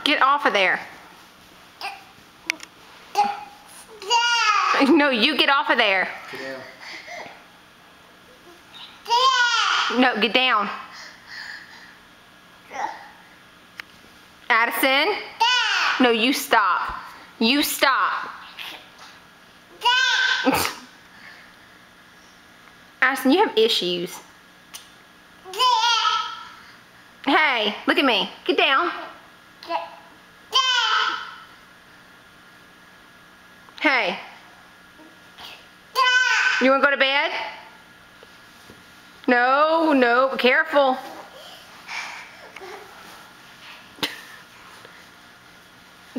Get off of there. No, you get off of there. Get down. No, get down. Addison? No, you stop. You stop. Addison, you have issues. Hey, look at me. Get down. Hey. You want to go to bed? No, no, careful.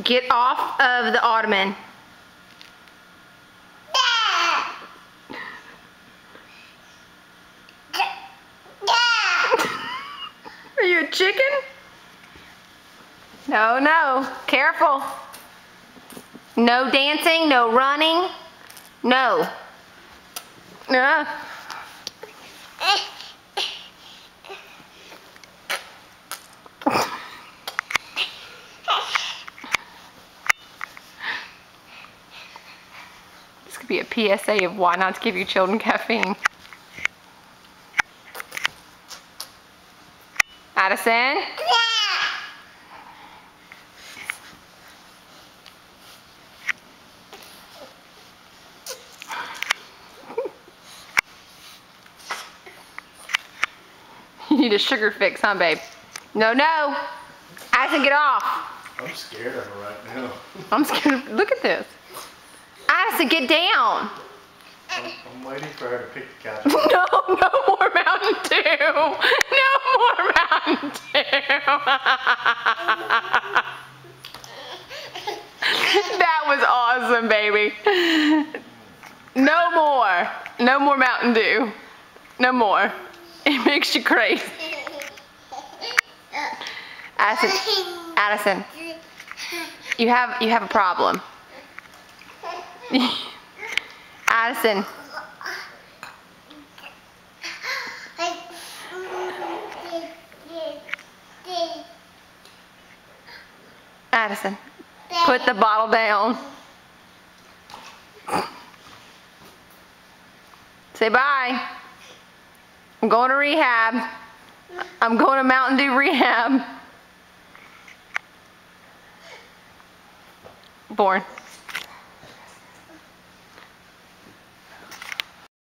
Get off of the ottoman. Are you a chicken? No, no, careful. No dancing, no running, no. This could be a PSA of why not to give your children caffeine. Addison? You need a sugar fix, huh, babe? No, no. Addison, get off. I'm scared of her right now. I'm scared. Look at this. Addison, get down. I'm waiting for her to pick the couch up. No, no more Mountain Dew. No more Mountain Dew. That was awesome, baby. No more. No more Mountain Dew. No more. It makes you crazy. Addison, you have a problem. Addison. Addison, put the bottle down. Say bye. I'm going to rehab. I'm going to Mountain Dew rehab. Born.